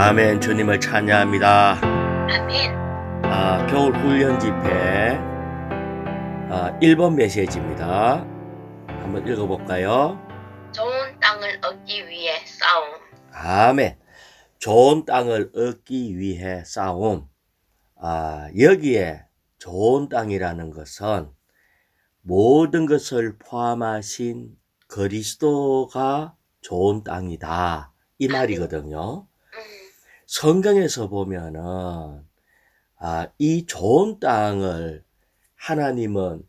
아멘. 주님을 찬양합니다. 아멘. 겨울 훈련 집회 1번 메시지입니다. 한번 읽어볼까요? 좋은 땅을 얻기 위해 싸움. 아멘. 좋은 땅을 얻기 위해 싸움. 여기에 좋은 땅이라는 것은 모든 것을 포함하신 그리스도가 좋은 땅이다, 이 말이거든요. 성경에서 보면은 이 좋은 땅을 하나님은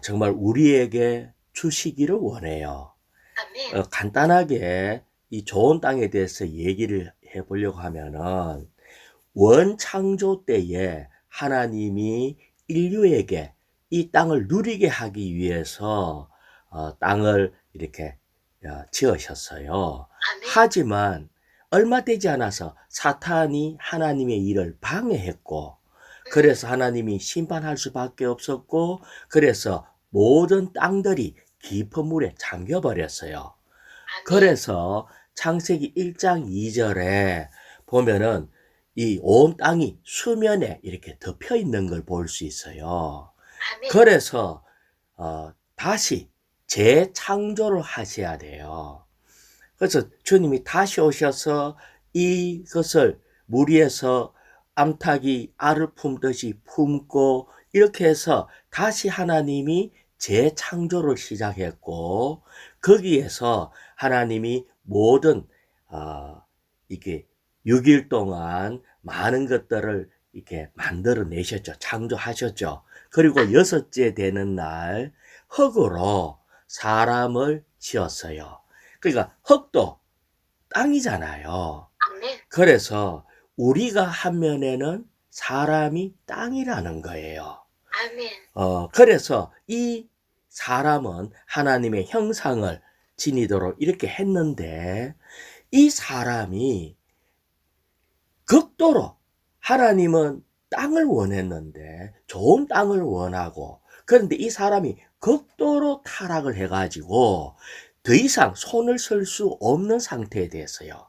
정말 우리에게 주시기를 원해요. 아멘. 간단하게 이 좋은 땅에 대해서 얘기를 해보려고 하면은 원창조 때에 하나님이 인류에게 이 땅을 누리게 하기 위해서 땅을 이렇게 지으셨어요. 아멘. 하지만 얼마 되지 않아서 사탄이 하나님의 일을 방해했고, 그래서 하나님이 심판할 수밖에 없었고, 그래서 모든 땅들이 깊은 물에 잠겨버렸어요. 아멘. 그래서 창세기 1장 2절에 보면은 이 온 땅이 수면에 이렇게 덮여 있는 걸 볼 수 있어요. 아멘. 그래서 다시 재창조를 하셔야 돼요. 그래서 주님이 다시 오셔서 이것을 물 위에서 암탉이 알을 품듯이 품고, 이렇게 해서 다시 하나님이 재창조를 시작했고, 거기에서 하나님이 모든 이게 6일 동안 많은 것들을 이렇게 만들어내셨죠. 창조하셨죠. 그리고 여섯째 되는 날 흙으로 사람을 지었어요. 그러니까 흙도 땅이잖아요. 아멘. 그래서 우리가 한 면에는 사람이 땅이라는 거예요. 아멘. 그래서 이 사람은 하나님의 형상을 지니도록 이렇게 했는데, 이 사람이 극도로, 하나님은 땅을 원했는데 좋은 땅을 원하고, 그런데 이 사람이 극도로 타락을 해가지고 더 이상 손을 쓸 수 없는 상태에 대해서요.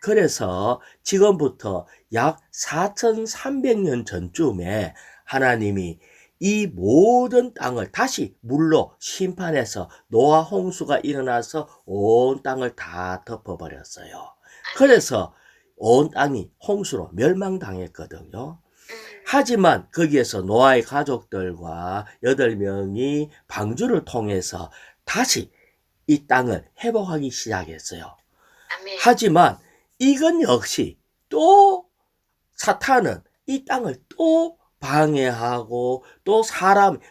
그래서 지금부터 약 4,300년 전쯤에 하나님이 이 모든 땅을 다시 물로 심판해서 노아 홍수가 일어나서 온 땅을 다 덮어버렸어요. 그래서 온 땅이 홍수로 멸망당했거든요. 하지만 거기에서 노아의 가족들과 8명이 방주를 통해서 다시 이 땅을 회복하기 시작했어요. 아멘. 하지만 이건 역시 또 사탄은 이 땅을 또 방해하고, 또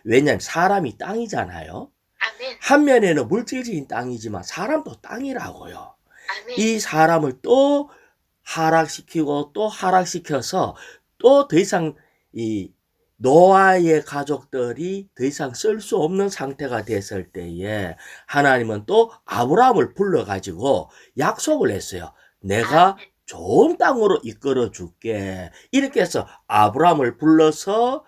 왜냐하면 사람이 땅이잖아요. 아멘. 한 면에는 물질적인 땅이지만 사람도 땅이라고요. 아멘. 이 사람을 또 하락시키고 또 하락시켜서 또 더 이상 이 노아의 가족들이 더 이상 쓸 수 없는 상태가 됐을 때에 하나님은 또 아브라함을 불러가지고 약속을 했어요. 내가 좋은 땅으로 이끌어 줄게. 이렇게 해서 아브라함을 불러서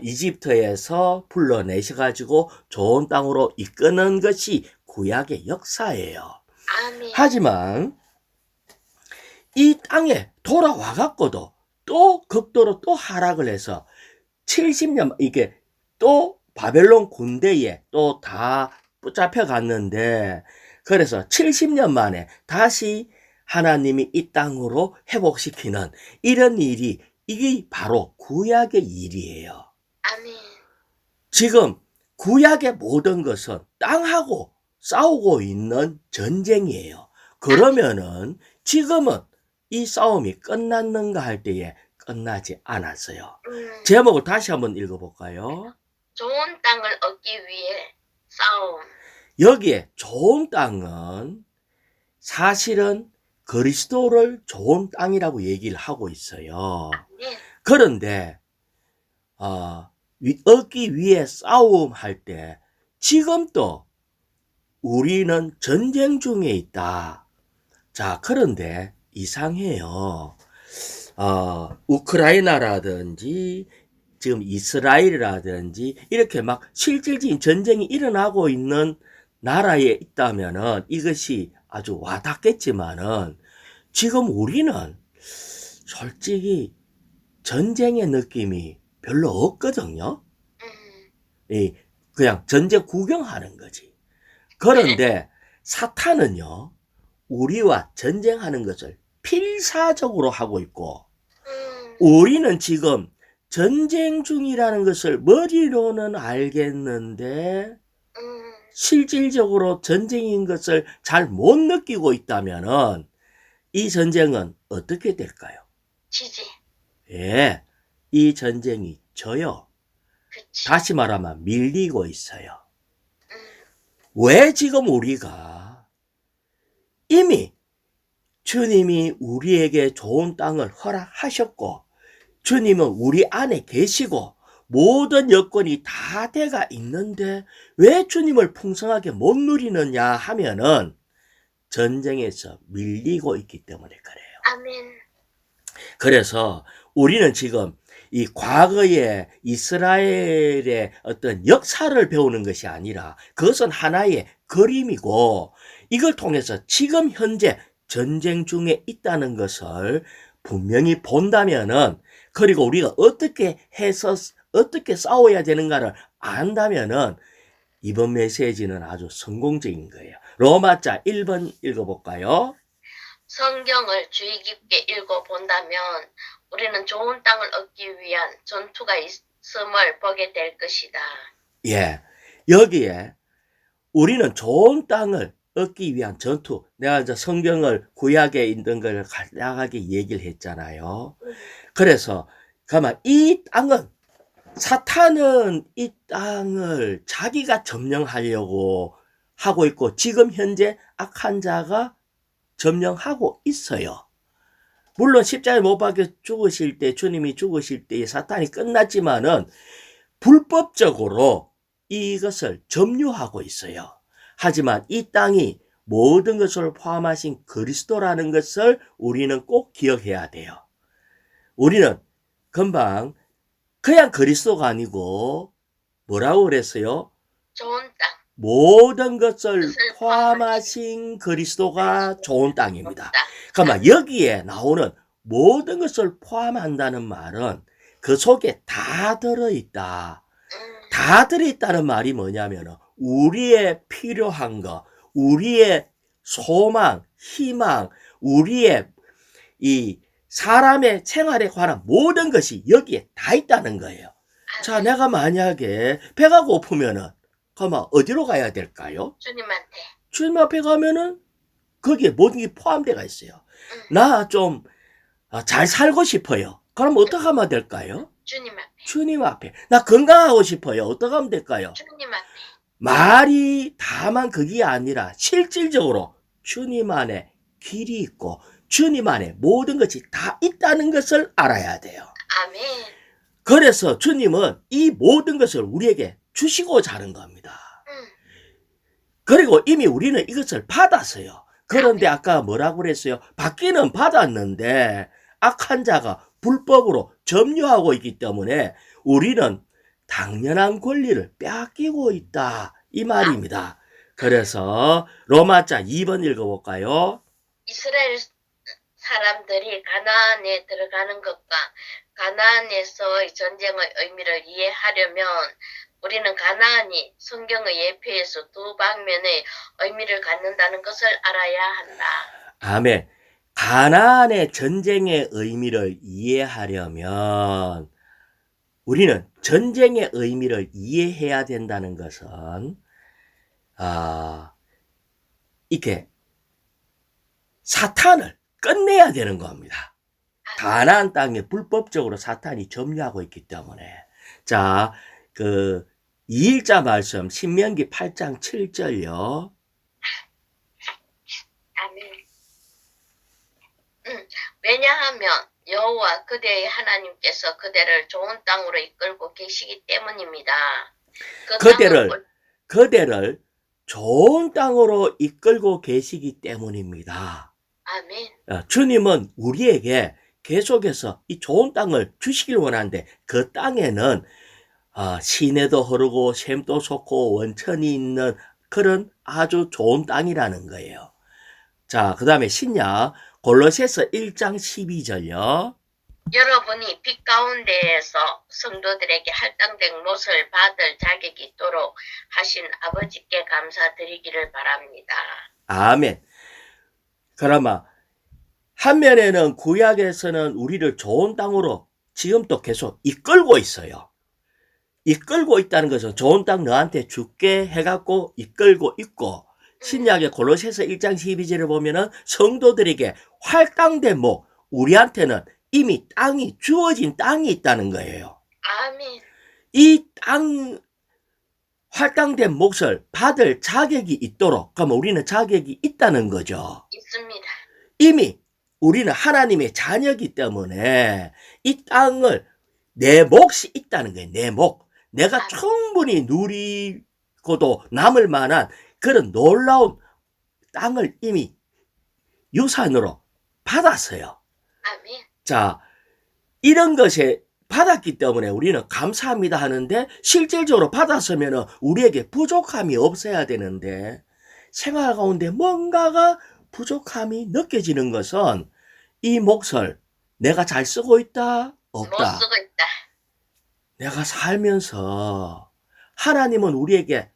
이집트에서 불러내셔가지고 좋은 땅으로 이끄는 것이 구약의 역사예요. 아멘. 하지만 이 땅에 돌아와갖고도 또 극도로 또 하락을 해서 70년, 이게 또 바벨론 군대에 또 다 붙잡혀 갔는데, 그래서 70년 만에 다시 하나님이 이 땅으로 회복시키는 이런 일이, 이게 바로 구약의 일이에요. 아멘. 지금 구약의 모든 것은 땅하고 싸우고 있는 전쟁이에요. 그러면은 지금은 이 싸움이 끝났는가 할 때에 끝나지 않았어요. 제목을 다시 한번 읽어볼까요? 좋은 땅을 얻기 위해 싸움. 여기에 좋은 땅은 사실은 그리스도를 좋은 땅이라고 얘기를 하고 있어요. 아멘. 그런데 얻기 위해 싸움할 때 지금도 우리는 전쟁 중에 있다. 자, 그런데 이상해요. 우크라이나라든지 지금 이스라엘이라든지 이렇게 막 실질적인 전쟁이 일어나고 있는 나라에 있다면은 이것이 아주 와닿겠지만은, 지금 우리는 솔직히 전쟁의 느낌이 별로 없거든요. 이 그냥 전쟁 구경하는 거지. 그런데 사탄은요, 우리와 전쟁하는 것을 필사적으로 하고 있고, 우리는 지금 전쟁 중이라는 것을 머리로는 알겠는데 실질적으로 전쟁인 것을 잘 못 느끼고 있다면은 이 전쟁은 어떻게 될까요? 지지. 예, 이 전쟁이 져요. 그치. 다시 말하면 밀리고 있어요. 왜 지금 우리가 이미 주님이 우리에게 좋은 땅을 허락하셨고, 주님은 우리 안에 계시고 모든 여건이 다 돼가 있는데 왜 주님을 풍성하게 못 누리느냐 하면은 전쟁에서 밀리고 있기 때문에 그래요. 아멘. 그래서 우리는 지금 이 과거의 이스라엘의 어떤 역사를 배우는 것이 아니라 그것은 하나의 그림이고, 이걸 통해서 지금 현재 전쟁 중에 있다는 것을 분명히 본다면은, 그리고 우리가 어떻게 해서 어떻게 싸워야 되는가를 안다면은 이번 메시지는 아주 성공적인 거예요. 로마자 1번 읽어볼까요? 성경을 주의 깊게 읽어본다면 우리는 좋은 땅을 얻기 위한 전투가 있음을 보게 될 것이다. 예, 여기에 우리는 좋은 땅을 얻기 위한 전투, 내가 이제 성경을 구약에 있는 걸 간략하게 얘기를 했잖아요. 그래서 가만 이 땅은, 사탄은 이 땅을 자기가 점령하려고 하고 있고 지금 현재 악한 자가 점령하고 있어요. 물론 십자가에 못 박혀 죽으실 때, 주님이 죽으실 때 사탄이 끝났지만은 불법적으로 이것을 점유하고 있어요. 하지만 이 땅이 모든 것을 포함하신 그리스도라는 것을 우리는 꼭 기억해야 돼요. 우리는 금방 그냥 그리스도가 아니고 뭐라고 그랬어요? 좋은 땅. 모든 것을 포함하신 그리스도가 좋은 땅입니다. 그러면 여기에 나오는 모든 것을 포함한다는 말은 그 속에 다 들어있다. 다 들어있다는 말이 뭐냐면 우리의 필요한 거, 우리의 소망, 희망, 우리의 이 사람의 생활에 관한 모든 것이 여기에 다 있다는 거예요. 자, 내가 만약에 배가 고프면은 그러면 어디로 가야 될까요? 주님한테. 주님 앞에 가면은 거기에 모든 게 포함되어 있어요. 나 좀 잘 살고 싶어요. 그럼 어떻게 하면 될까요? 주님 앞에. 주님 앞에. 나 건강하고 싶어요. 어떻게 하면 될까요? 주님 앞에. 말이 다만 그게 아니라 실질적으로 주님 안에 길이 있고 주님 안에 모든 것이 다 있다는 것을 알아야 돼요. 아멘. 그래서 주님은 이 모든 것을 우리에게 주시고자 하는 겁니다. 그리고 이미 우리는 이것을 받았어요. 그런데 아까 뭐라고 그랬어요? 받기는 받았는데 악한 자가 불법으로 점유하고 있기 때문에 우리는 당연한 권리를 빼앗기고 있다. 이 말입니다. 그래서 로마자 2번 읽어볼까요? 이스라엘 사람들이 가나안에 들어가는 것과 가나안에서의 전쟁의 의미를 이해하려면 우리는 가나안이 성경의 예표에서 두 방면의 의미를 갖는다는 것을 알아야 한다. 아멘. 가나안의 전쟁의 의미를 이해하려면 우리는 전쟁의 의미를 이해해야 된다는 것은 이렇게 사탄을 끝내야 되는 겁니다. 가나안 땅에 불법적으로 사탄이 점유하고 있기 때문에. 자, 그 2일자 말씀 신명기 8장 7절요. 아멘. 왜냐하면 여호와 그대의 하나님께서 그대를 좋은 땅으로 이끌고 계시기 때문입니다. 그대를 좋은 땅으로 이끌고 계시기 때문입니다. 아멘. 주님은 우리에게 계속해서 이 좋은 땅을 주시길 원하는데 그 땅에는 시내도 흐르고 샘도 솟고 원천이 있는 그런 아주 좋은 땅이라는 거예요. 자, 그 다음에 신약 골로새서 1장 12절요. 여러분이 빛 가운데에서 성도들에게 할당된 못을 받을 자격이 있도록 하신 아버지께 감사드리기를 바랍니다. 아멘. 그러면 한면에는 구약에서는 우리를 좋은 땅으로 지금도 계속 이끌고 있어요. 이끌고 있다는 것은 좋은 땅 너한테 줄게 해갖고 이끌고 있고, 신약의 골로새서 1장 12절을 보면은 성도들에게 할당된 목, 우리한테는 이미 땅이 주어진 땅이 있다는 거예요. 아멘. 이 땅 할당된 몫을 받을 자격이 있도록, 그러면 우리는 자격이 있다는 거죠. 있습니다. 이미 우리는 하나님의 자녀이기 때문에 이 땅을 내 몫이 있다는 거예요. 내 몫. 내가 충분히 누리고도 남을 만한 그런 놀라운 땅을 이미 유산으로 받았어요. 아멘. 자, 이런 것에 받았기 때문에 우리는 감사합니다 하는데, 실질적으로 받았으면 우리에게 부족함이 없어야 되는데, 생활 가운데 뭔가가 부족함이 느껴지는 것은 이 몫을 내가 잘 쓰고 있다? 못 없다. 쓰고 있다. 내가 살면서 하나님은 우리에게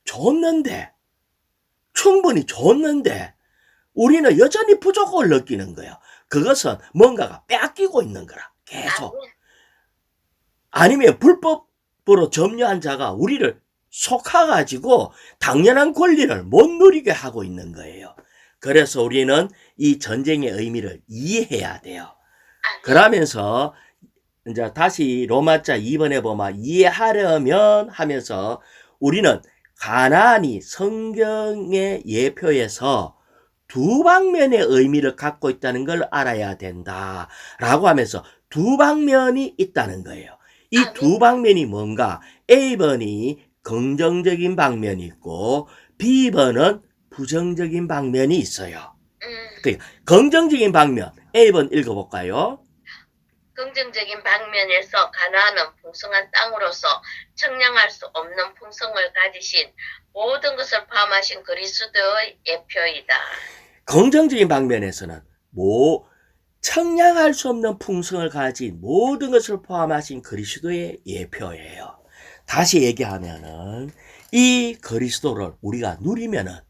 줬는데, 충분히 줬는데 우리는 여전히 부족을 느끼는 거예요. 그것은 뭔가가 뺏기고 있는 거라. 계속. 아멘. 아니면 불법으로 점유한 자가 우리를 속아가지고 당연한 권리를 못 누리게 하고 있는 거예요. 그래서 우리는 이 전쟁의 의미를 이해해야 돼요. 아멘. 그러면서 이제 다시 로마자 2번에 보면 이해하려면 하면서 우리는 가나안이 성경의 예표에서 두 방면의 의미를 갖고 있다는 걸 알아야 된다라고 하면서 두 방면이 있다는 거예요. 이 두 방면이 뭔가? A번이 긍정적인 방면이 있고 B번은 부정적인 방면이 있어요. 그러니까 긍정적인 방면 A번 읽어볼까요? 긍정적인 방면에서 가나안은 풍성한 땅으로서 청량할 수 없는 풍성을 가지신 모든 것을 포함하신 그리스도의 예표이다. 긍정적인 방면에서는 청량할 수 없는 풍성을 가진 모든 것을 포함하신 그리스도의 예표예요. 다시 얘기하면은 이 그리스도를 우리가 누리면은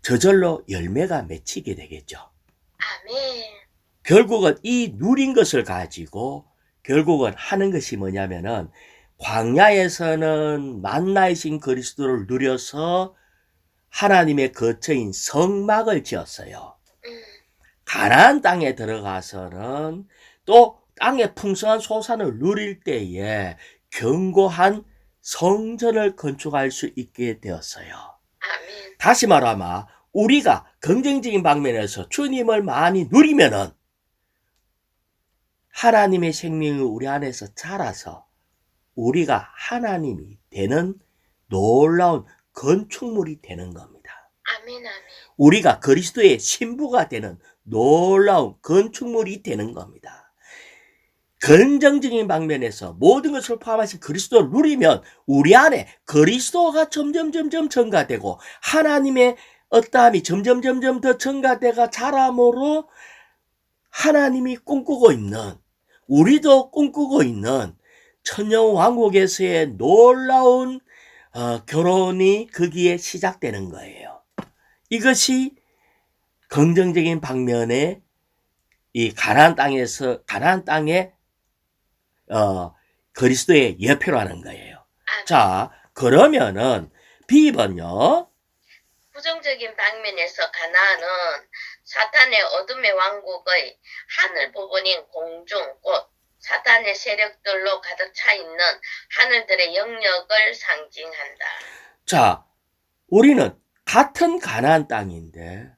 저절로 열매가 맺히게 되겠죠. 아멘. 결국은 이 누린 것을 가지고 결국은 하는 것이 뭐냐면은 광야에서는 만나이신 그리스도를 누려서 하나님의 거처인 성막을 지었어요. 가나안 땅에 들어가서는 또 땅의 풍성한 소산을 누릴 때에 견고한 성전을 건축할 수 있게 되었어요. 아멘. 다시 말하면 우리가 긍정적인 방면에서 주님을 많이 누리면은 하나님의 생명이 우리 안에서 자라서 우리가 하나님이 되는 놀라운 건축물이 되는 겁니다. 아멘. 아멘. 우리가 그리스도의 신부가 되는 놀라운 건축물이 되는 겁니다. 긍정적인 방면에서 모든 것을 포함하신 그리스도를 누리면 우리 안에 그리스도가 점점 증가되고 하나님의 어떠함이 점점 더 증가되가 자람으로 하나님이 꿈꾸고 있는, 우리도 꿈꾸고 있는 천년 왕국에서의 놀라운 결혼이 거기에 시작되는 거예요. 이것이 긍정적인 방면의 이 가나안 땅의 그리스도의 예표라는 거예요. 자, 그러면은 B번요. 부정적인 방면에서 가나안은 사탄의 어둠의 왕국의 하늘 부분인 공중 곧 사탄의 세력들로 가득 차 있는 하늘들의 영역을 상징한다. 자, 우리는 같은 가나안 땅인데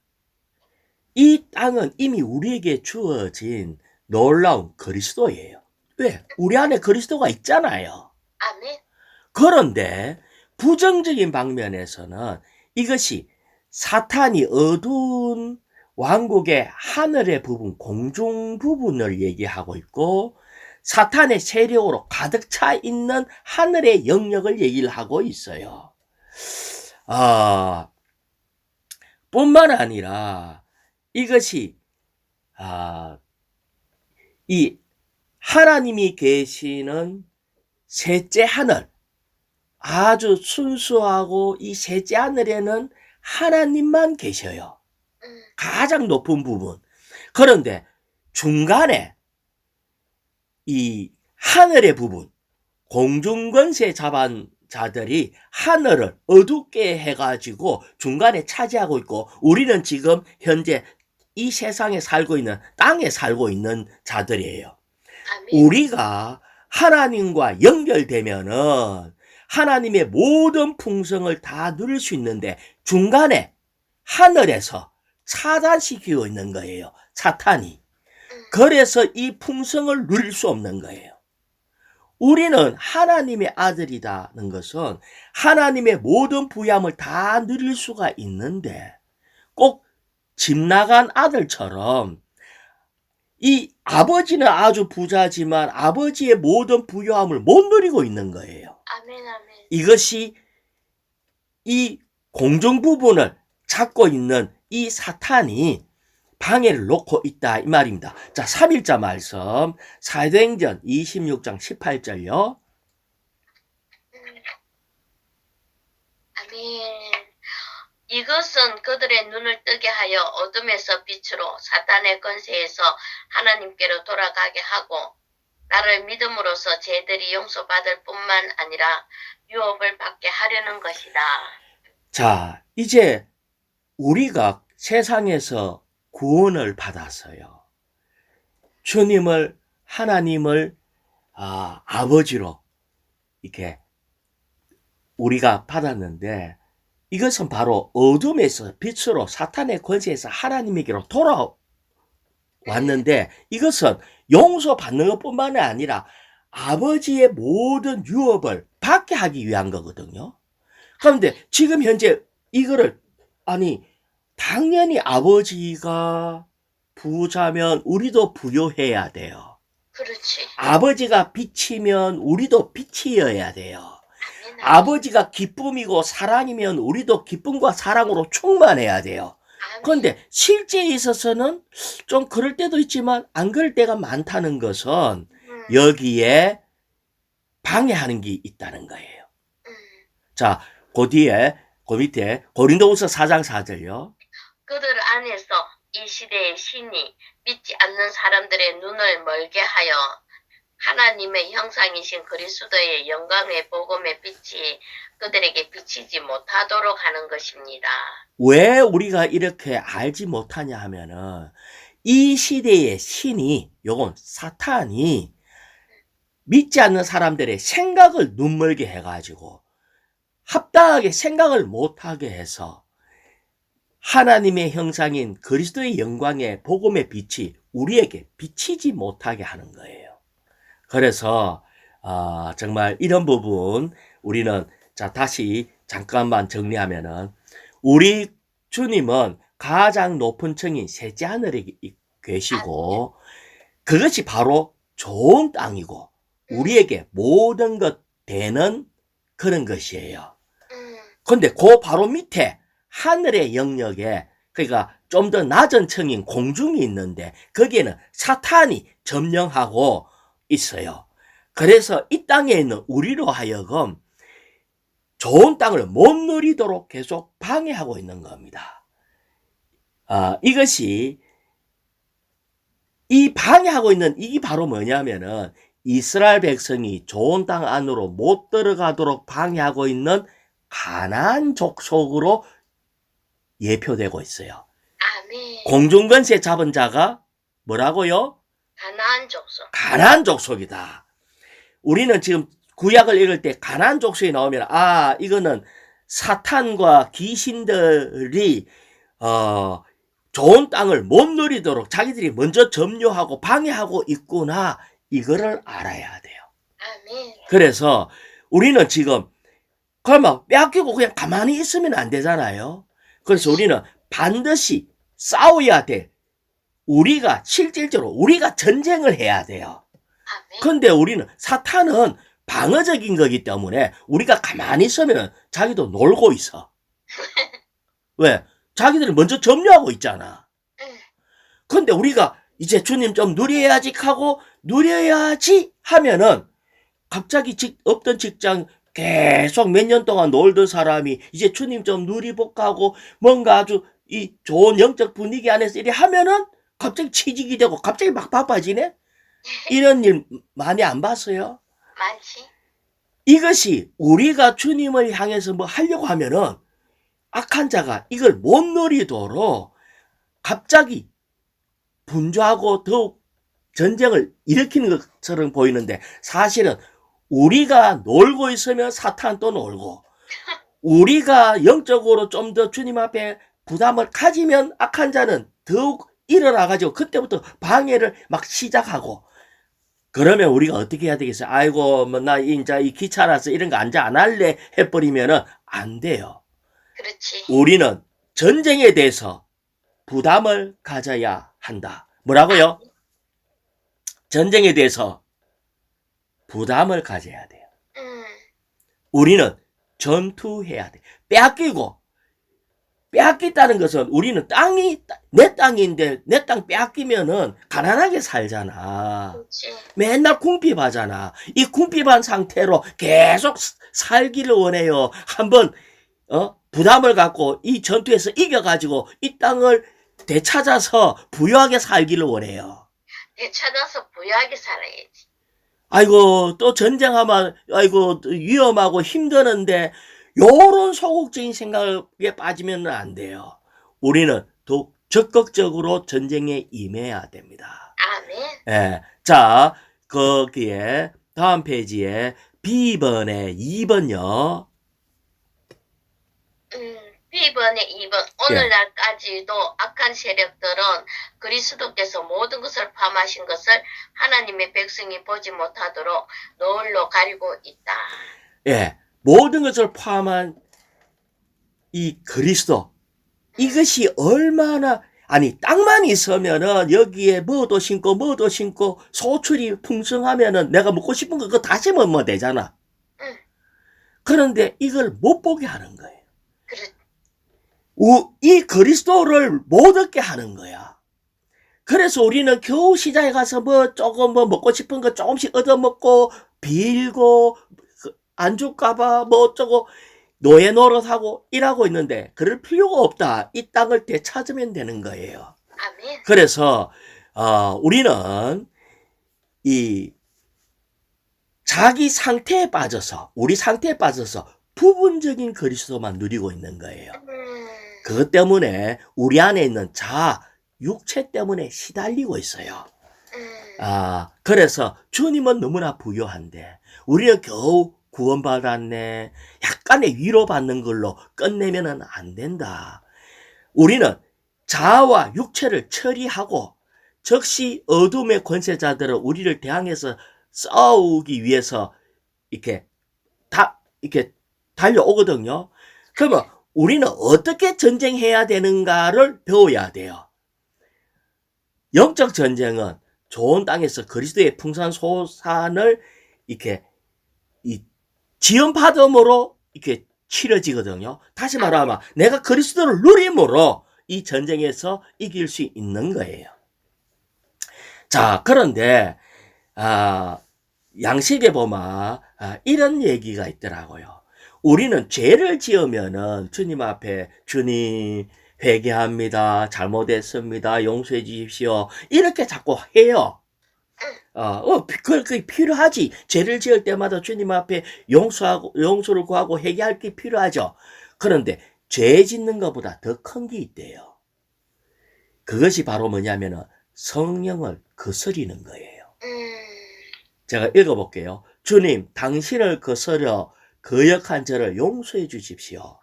이 땅은 이미 우리에게 주어진 놀라운 그리스도예요. 왜? 우리 안에 그리스도가 있잖아요. 아멘. 그런데 부정적인 방면에서는 이것이 사탄이 어두운 왕국의 하늘의 부분, 공중 부분을 얘기하고 있고 사탄의 세력으로 가득 차 있는 하늘의 영역을 얘기를 하고 있어요. 뿐만 아니라 이것이 이 하나님이 계시는 셋째 하늘, 아주 순수하고 이 셋째 하늘에는 하나님만 계셔요. 가장 높은 부분. 그런데 중간에 이 하늘의 부분, 공중권세 자반자들이 하늘을 어둡게 해가지고 중간에 차지하고 있고, 우리는 지금 현재 이 세상에 살고 있는, 땅에 살고 있는 자들이에요. 아멘. 우리가 하나님과 연결되면은 하나님의 모든 풍성을 다 누릴 수 있는데, 중간에 하늘에서 차단시키고 있는 거예요, 사탄이. 그래서 이 풍성을 누릴 수 없는 거예요. 우리는 하나님의 아들이라는 것은 하나님의 모든 부유함을 다 누릴 수가 있는데, 꼭 집 나간 아들처럼 이 아버지는 아주 부자지만 아버지의 모든 부유함을 못 누리고 있는 거예요. 아멘, 아멘. 이것이 이 공중 부분을 잡고 있는 이 사탄이 방해를 놓고 있다, 이 말입니다. 자, 3일자 말씀, 사도행전 26장 18절요. 아멘. 이것은 그들의 눈을 뜨게 하여 어둠에서 빛으로 사탄의 권세에서 하나님께로 돌아가게 하고, 나를 믿음으로써 죄들이 용서받을 뿐만 아니라 유업을 받게 하려는 것이다. 자, 이제 우리가 세상에서 구원을 받았어요. 주님을, 하나님을 아버지로 이렇게 우리가 받았는데, 이것은 바로 어둠에서 빛으로 사탄의 권세에서 하나님에게로 돌아왔는데, 이것은 용서받는 것뿐만 아니라 아버지의 모든 유업을 받게 하기 위한 거거든요. 그런데 지금 현재 이거를, 당연히 아버지가 부자면 우리도 부유해야 돼요. 그렇지. 아버지가 빛이면 우리도 빛이어야 돼요. 아멘, 아멘. 아버지가 기쁨이고 사랑이면 우리도 기쁨과 사랑으로 충만해야 돼요. 아멘. 그런데 실제에 있어서는 좀 그럴 때도 있지만 안 그럴 때가 많다는 것은 여기에 방해하는 게 있다는 거예요. 자, 그 밑에 고린도후서 4장 4절요. 그들 안에서 이 시대의 신이 믿지 않는 사람들의 눈을 멀게 하여 하나님의 형상이신 그리스도의 영광의 복음의 빛이 그들에게 비치지 못하도록 하는 것입니다. 왜 우리가 이렇게 알지 못하냐 하면은, 이 시대의 신이, 요건 사탄이 믿지 않는 사람들의 생각을 눈멀게 해가지고 합당하게 생각을 못하게 해서 하나님의 형상인 그리스도의 영광의 복음의 빛이 우리에게 비치지 못하게 하는 거예요. 그래서 정말 이런 부분 우리는, 자, 다시 잠깐만 정리하면은, 우리 주님은 가장 높은 층인 셋째 하늘에 계시고, 그것이 바로 좋은 땅이고 우리에게 모든 것 되는 그런 것이에요. 근데 그 바로 밑에 하늘의 영역에, 그러니까 좀 더 낮은 층인 공중이 있는데, 거기에는 사탄이 점령하고 있어요. 그래서 이 땅에 있는 우리로 하여금 좋은 땅을 못 누리도록 계속 방해하고 있는 겁니다. 이것이, 이 방해하고 있는 이게 바로 뭐냐면은, 이스라엘 백성이 좋은 땅 안으로 못 들어가도록 방해하고 있는 가나안 족속으로 예표되고 있어요. 아멘. 공중권세 잡은 자가 뭐라고요? 가나안 족속. 가나안 족속이다. 우리는 지금 구약을 읽을 때 가나안 족속이 나오면, 이거는 사탄과 귀신들이 좋은 땅을 못 누리도록 자기들이 먼저 점유하고 방해하고 있구나, 이거를 알아야 돼요. 아멘. 그래서 우리는 지금 그러면 빼앗기고 그냥 가만히 있으면 안 되잖아요. 그래서 우리는 반드시 싸워야 돼. 우리가 실질적으로 우리가 전쟁을 해야 돼요. 아멘. 근데 우리는, 사탄은 방어적인 거기 때문에 우리가 가만히 있으면 자기도 놀고 있어. 왜? 자기들이 먼저 점유하고 있잖아. 근데 우리가 이제 주님 좀 누려야지 하고 누려야지 하면은 갑자기 없던 직장 계속 몇 년 동안 놀던 사람이 이제 주님 좀 누리볼까 하고 뭔가 아주 이 좋은 영적 분위기 안에서 이래 하면은 갑자기 취직이 되고 갑자기 막 바빠지네? 이런 일 많이 안 봤어요? 많지. 이것이 우리가 주님을 향해서 뭐 하려고 하면은 악한 자가 이걸 못 누리도록 갑자기 분주하고 더욱 전쟁을 일으키는 것처럼 보이는데 사실은 우리가 놀고 있으면 사탄도 놀고 우리가 영적으로 좀 더 주님 앞에 부담을 가지면 악한 자는 더욱 일어나가지고 그때부터 방해를 막 시작하고 그러면 우리가 어떻게 해야 되겠어요? 아이고 뭐 나 이제 이 귀찮아서 이런 거 앉아 안 할래 해버리면은 안 돼요. 그렇지. 우리는 전쟁에 대해서 부담을 가져야 한다. 뭐라고요? 전쟁에 대해서 부담을 가져야 돼요. 우리는 전투해야 돼. 빼앗기다는 것은 우리는 땅이 내 땅인데 내 땅 빼앗기면은 가난하게 살잖아. 그렇지. 맨날 궁핍하잖아. 이 궁핍한 상태로 계속 살기를 원해요. 한번 부담을 갖고 이 전투에서 이겨가지고 이 땅을 되찾아서 부유하게 살기를 원해요. 되찾아서 부유하게 살아야지. 아이고 또 전쟁하면 아이고 위험하고 힘드는데 요런 소극적인 생각에 빠지면 안 돼요. 우리는 더욱 적극적으로 전쟁에 임해야 됩니다. 아멘. 예. 자, 거기에 다음 페이지에 B번에 2번요. B번에 2번. 오늘날까지도 악한 세력들은 그리스도께서 모든 것을 포함하신 것을 하나님의 백성이 보지 못하도록 노을로 가리고 있다. 예. 모든 것을 포함한 이 그리스도. 이것이 얼마나 아니 땅만 있으면은 여기에 뭐도 심고 소출이 풍성하면은 내가 먹고 싶은 거 그거 다 심으면 되잖아. 그런데 이걸 못 보게 하는 거예요. 이 그리스도를 못 얻게 하는 거야. 그래서 우리는 겨우 시장에 가서 뭐 조금 뭐 먹고 싶은 거 조금씩 얻어먹고 빌고 안 줄까봐 뭐 어쩌고 노예 노릇하고 일하고 있는데 그럴 필요가 없다. 이 땅을 되찾으면 되는 거예요. 아멘. 그래서 우리는 이 자기 상태에 빠져서 우리 상태에 빠져서 부분적인 그리스도만 누리고 있는 거예요. 그것 때문에 우리 안에 있는 자아, 육체 때문에 시달리고 있어요. 그래서 주님은 너무나 부유한데 우리는 겨우 구원받았네. 약간의 위로받는 걸로 끝내면은 안 된다. 우리는 자아와 육체를 처리하고 즉시 어둠의 권세자들은 우리를 대항해서 싸우기 위해서 이렇게 달려오거든요. 그러면 우리는 어떻게 전쟁해야 되는가를 배워야 돼요. 영적 전쟁은 좋은 땅에서 그리스도의 풍성한 소산을 이렇게 지연받음으로 이렇게 치러지거든요. 다시 말하면 내가 그리스도를 누림으로 이 전쟁에서 이길 수 있는 거예요. 자, 그런데 양식에 보면 이런 얘기가 있더라고요. 우리는 죄를 지으면은 주님 앞에 주님 회개합니다. 잘못했습니다. 용서해 주십시오. 이렇게 자꾸 해요. 그게 필요하지. 죄를 지을 때마다 주님 앞에 용서를 구하고 회개할 게 필요하죠. 그런데 죄 짓는 것보다 더 큰 게 있대요. 그것이 바로 뭐냐면은 성령을 거스리는 거예요. 제가 읽어볼게요. 주님, 당신을 거스려 거역한 저를 용서해 주십시오.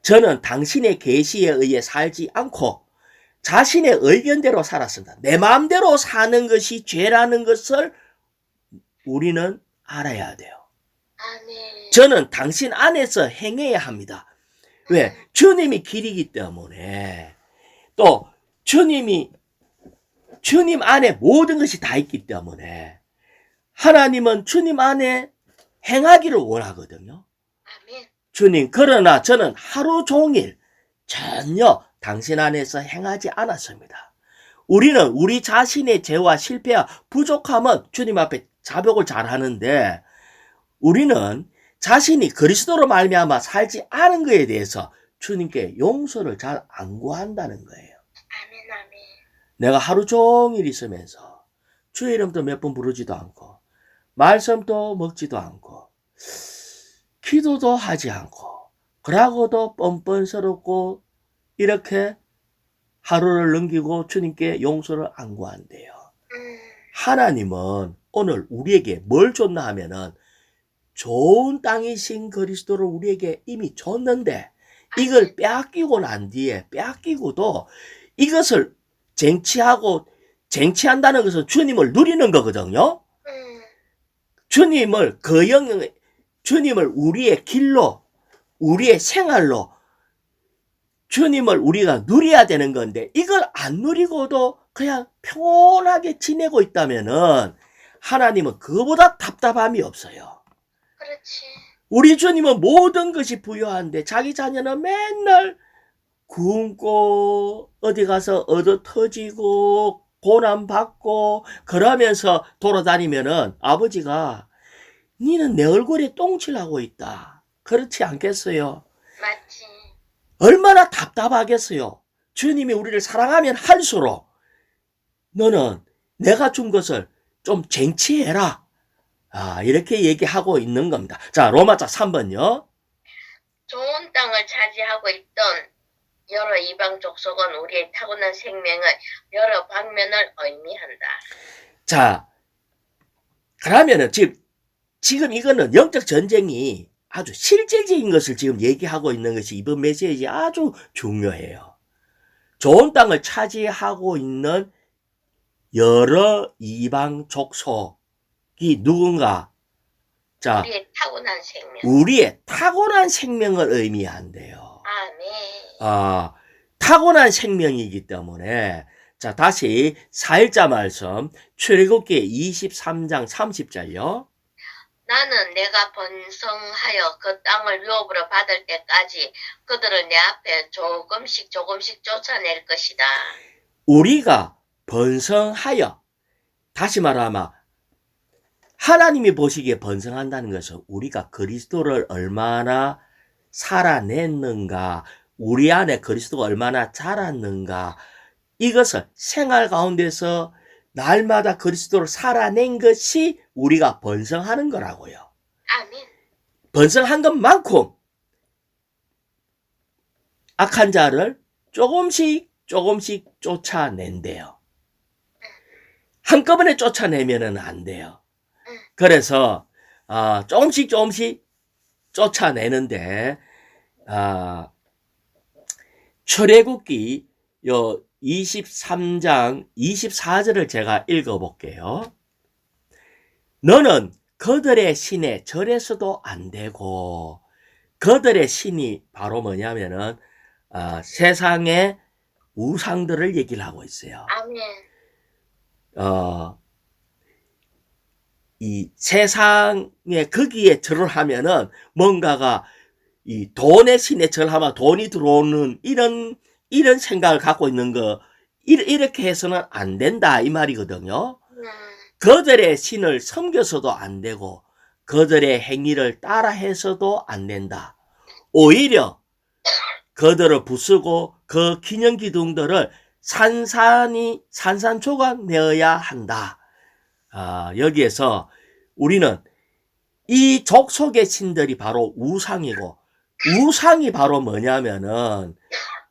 저는 당신의 계시에 의해 살지 않고 자신의 의견대로 살았습니다. 내 마음대로 사는 것이 죄라는 것을 우리는 알아야 돼요. 아멘. 저는 당신 안에서 행해야 합니다. 왜? 주님이 길이기 때문에 또 주님 안에 모든 것이 다 있기 때문에 하나님은 주님 안에 행하기를 원하거든요. 아멘. 주님, 그러나 저는 하루 종일 전혀 당신 안에서 행하지 않았습니다. 우리는 우리 자신의 죄와 실패와 부족함은 주님 앞에 자복을 잘하는데 우리는 자신이 그리스도로 말미암아 살지 않은 것에 대해서 주님께 용서를 잘 안 구한다는 거예요. 아멘, 아멘. 내가 하루 종일 있으면서 주의 이름도 몇 번 부르지도 않고 말씀도 먹지도 않고 기도도 하지 않고 그러고도 뻔뻔스럽고 이렇게 하루를 넘기고 주님께 용서를 안 구한대요. 하나님은 오늘 우리에게 뭘 줬나 하면은 좋은 땅이신 그리스도를 우리에게 이미 줬는데 이걸 빼앗기고 난 뒤에 빼앗기고도 이것을 쟁취한다는 것은 주님을 누리는 거거든요. 주님을 주님을 우리의 길로 우리의 생활로 주님을 우리가 누려야 되는 건데 이걸 안 누리고도 그냥 평온하게 지내고 있다면은 하나님은 그보다 답답함이 없어요. 그렇지. 우리 주님은 모든 것이 부유한데 자기 자녀는 맨날 굶고 어디 가서 얻어 터지고 고난받고 그러면서 돌아다니면은 아버지가 니는 내 얼굴에 똥칠하고 있다. 그렇지 않겠어요? 맞지. 얼마나 답답하겠어요. 주님이 우리를 사랑하면 할수록 너는 내가 준 것을 좀 쟁취해라. 이렇게 얘기하고 있는 겁니다. 자, 로마자 3번요. 좋은 땅을 차지하고 있던 여러 이방 족속은 우리의 타고난 생명의 여러 방면을 의미한다. 자, 그러면은 지금 이거는 영적 전쟁이 아주 실질적인 것을 지금 얘기하고 있는 것이 이번 메시지 아주 중요해요. 좋은 땅을 차지하고 있는 여러 이방 족속이 누군가? 자, 우리의 타고난 생명을 의미한대요. 아멘. 타고난 생명이기 때문에 자, 다시 4일자 말씀 출애굽기 23장 30절요. 나는 내가 번성하여 그 땅을 유업으로 받을 때까지 그들을 내 앞에 조금씩 쫓아낼 것이다. 우리가 번성하여, 다시 말하면 하나님이 보시기에 번성한다는 것은 우리가 그리스도를 얼마나 살아냈는가, 우리 안에 그리스도가 얼마나 자랐는가, 이것을 생활 가운데서 날마다 그리스도를 살아낸 것이 우리가 번성하는 거라고요. 아멘. 번성한 것만큼 악한 자를 조금씩 쫓아낸대요. 한꺼번에 쫓아내면은 안 돼요. 그래서 조금씩 쫓아내는데 출애굽기 23장 24절을 제가 읽어볼게요. 너는 그들의 신에 절해서도 안 되고, 그들의 신이 바로 뭐냐면은 세상의 우상들을 얘기를 하고 있어요. 아멘. 이 세상에 거기에 절을 하면은 뭔가가 이 돈의 신에 절하면 돈이 들어오는 이런 생각을 갖고 있는 거, 이렇게 해서는 안 된다 이 말이거든요. 그들의 신을 섬겨서도 안 되고 그들의 행위를 따라해서도 안 된다. 오히려 그들을 부수고 그 기념기둥들을 산산조각 내어야 한다. 여기에서 우리는 이 족속의 신들이 바로 우상이고, 우상이 바로 뭐냐면은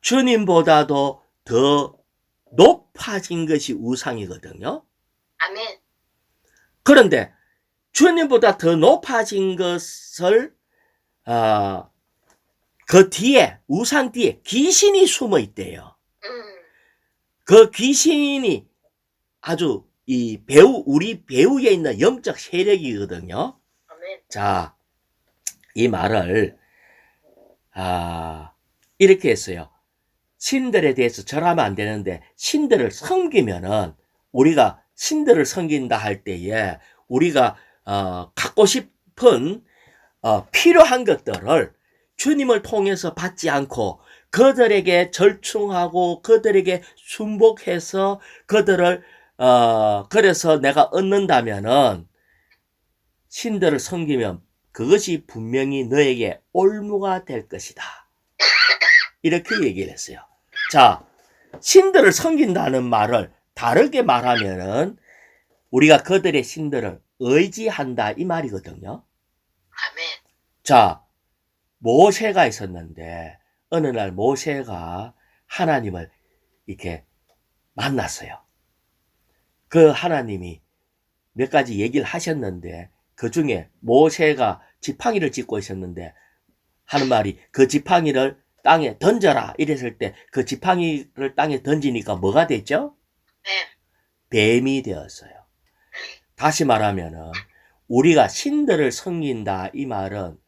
주님보다도 더 높아진 것이 우상이거든요. 아멘. 그런데 주님보다 더 높아진 것을 그 뒤에, 우상 뒤에 귀신이 숨어 있대요. 그 귀신이 아주 우리 배후에 있는 영적 세력이거든요. 아멘. 자, 이 말을 이렇게 했어요. 신들에 대해서 절하면 안 되는데 신들을 섬기면은, 우리가 신들을 섬긴다 할 때에 우리가 갖고 싶은 필요한 것들을 주님을 통해서 받지 않고 그들에게 절충하고 그들에게 순복해서 그들을 그래서 내가 얻는다면은 신들을 섬기면 그것이 분명히 너에게 올무가 될 것이다. 이렇게 얘기를 했어요. 자, 신들을 섬긴다는 말을 다르게 말하면은 우리가 그들의 신들을 의지한다 이 말이거든요. 아멘. 자, 모세가 있었는데 어느 날 모세가 하나님을 이렇게 만났어요. 그 하나님이 몇 가지 얘기를 하셨는데 그 중에 모세가 지팡이를 짚고 있었는데 하는 말이 그 지팡이를 땅에 던져라 이랬을 때 그 지팡이를 땅에 던지니까 뭐가 됐죠? 네. 뱀이 되었어요. 다시 말하면은 우리가 신들을 섬긴다 이 말은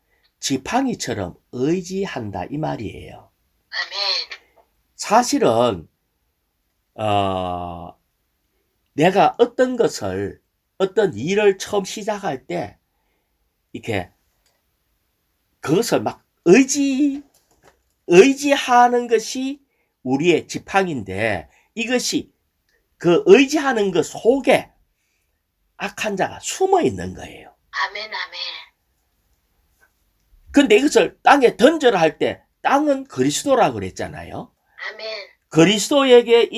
지팡이처럼 의지한다 이 말이에요. 아멘. 사실은 내가 어떤 일을 처음 시작할 때 이렇게 그것을 막 의지하는 것이 우리의 지팡인데 이것이 그 의지하는 것 속에 악한 자가 숨어 있는 거예요. 아멘. 아멘. 근데 이것을 땅에 던져라 할 때 땅은 그리스도라고 그랬잖아요. 아멘. 그리스도에게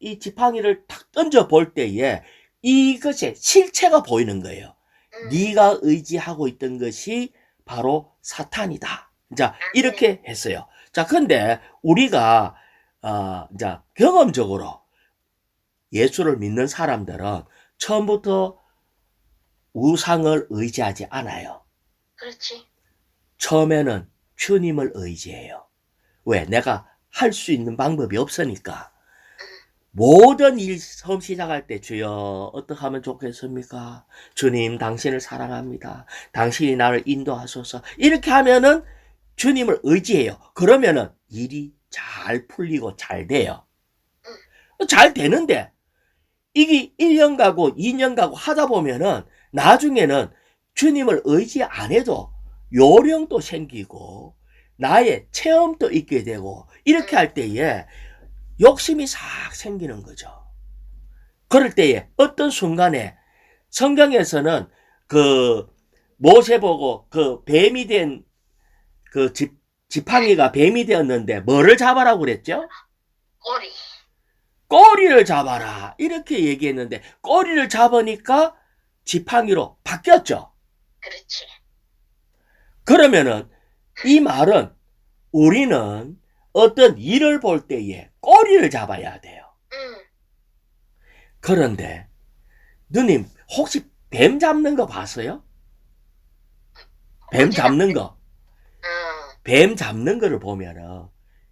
이 지팡이를 탁 던져 볼 때에 이것의 실체가 보이는 거예요. 네가 의지하고 있던 것이 바로 사탄이다. 자, 이렇게 했어요. 자, 근데 우리가 이제 경험적으로 예수를 믿는 사람들은 처음부터 우상을 의지하지 않아요. 그렇지. 처음에는 주님을 의지해요. 왜? 내가 할 수 있는 방법이 없으니까. 모든 일 처음 시작할 때 주여 어떻게 하면 좋겠습니까? 주님 당신을 사랑합니다. 당신이 나를 인도하소서. 이렇게 하면은 주님을 의지해요. 그러면은 일이 잘 풀리고 잘 돼요. 잘 되는데 이게 1년 가고 2년 가고 하다 보면은 나중에는 주님을 의지 안 해도 요령도 생기고 나의 체험도 있게 되고 이렇게 할 때에 욕심이 싹 생기는 거죠. 그럴 때에 어떤 순간에 성경에서는 그 모세 보고 그 뱀이 된 그 지팡이가 뱀이 되었는데 뭐를 잡아라고 그랬죠? 꼬리. 꼬리를 잡아라 이렇게 얘기했는데 꼬리를 잡으니까 지팡이로 바뀌었죠. 그렇지. 그러면은 이 말은 우리는 어떤 일을 볼 때에 꼬리를 잡아야 돼요. 그런데 누님 혹시 뱀 잡는 거 봤어요? 뱀 잡는 거. 뱀 잡는 거를 보면은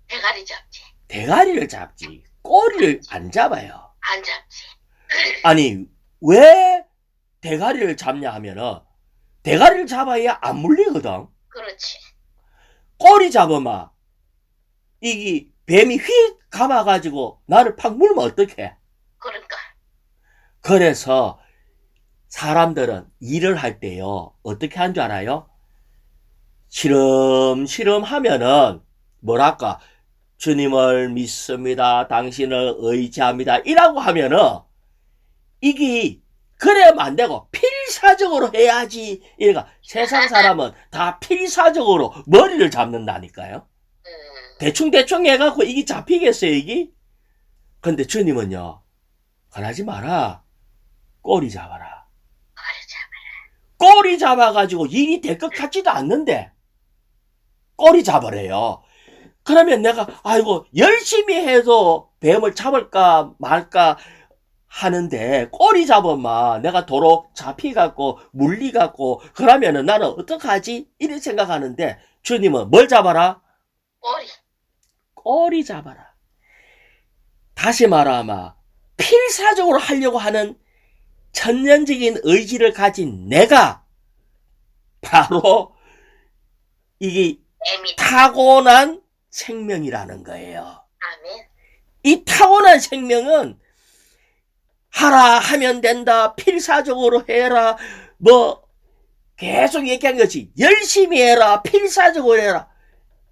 대가리 잡지. 대가리를 잡지 꼬리를 안 잡아요. 안 잡지. 아니 왜 대가리를 잡냐 하면은 대가리를 잡아야 안 물리거든. 그렇지. 꼬리 잡으면 이게 뱀이 휙 감아가지고 나를 팍 물면 어떡해? 그러니까. 그래서 사람들은 일을 할 때요 어떻게 한 줄 알아요? 시름시름 하면은 뭐랄까 주님을 믿습니다. 당신을 의지합니다. 이라고 하면은 이게 그래야만 안 되고 필사적으로 해야지. 이러니까 세상 사람은 다 필사적으로 머리를 잡는다니까요. 대충 해갖고 이게 잡히겠어요 이게? 근데 주님은요 그러지 마라. 꼬리 잡아라. 꼬리 잡아가지고 일이 될 것 같지도 않는데 꼬리 잡으래요. 그러면 내가 아이고 열심히 해도 뱀을 잡을까 말까 하는데 꼬리 잡으면 내가 도로 잡히갖고 물리갖고 그러면은 나는 어떡하지? 이렇게 생각하는데 주님은 뭘 잡아라? 꼬리. 꼬리 잡아라. 다시 말하면 필사적으로 하려고 하는 천년적인 의지를 가진 내가 바로 이게 타고난 생명이라는 거예요. 아멘. 이 타고난 생명은 하라 하면 된다. 필사적으로 해라. 뭐 계속 얘기한 것이 열심히 해라. 필사적으로 해라.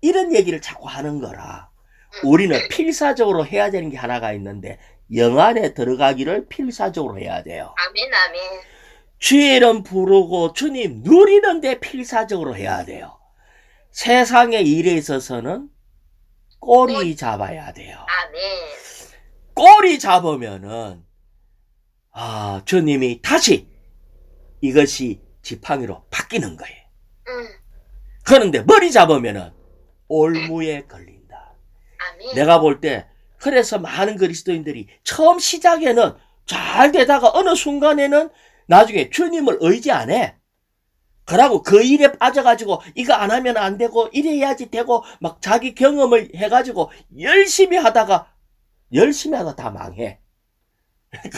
이런 얘기를 자꾸 하는 거라. 우리는 필사적으로 해야 되는 게 하나가 있는데 영 안에 들어가기를 필사적으로 해야 돼요. 아멘, 아멘. 주의 이름 부르고 주님 누리는데 필사적으로 해야 돼요. 세상의 일에 있어서는 꼬리 잡아야 돼요. 아멘. 꼬리 잡으면은 주님이 다시 이것이 지팡이로 바뀌는 거예요. 그런데 머리 잡으면은 올무에 걸린다. 아멘. 내가 볼 때 그래서 많은 그리스도인들이 처음 시작에는 잘 되다가 어느 순간에는 나중에 주님을 의지 안 해. 그러고 그 일에 빠져가지고 이거 안 하면 안 되고 이래야지 되고 막 자기 경험을 해가지고 열심히 하다가 다 망해.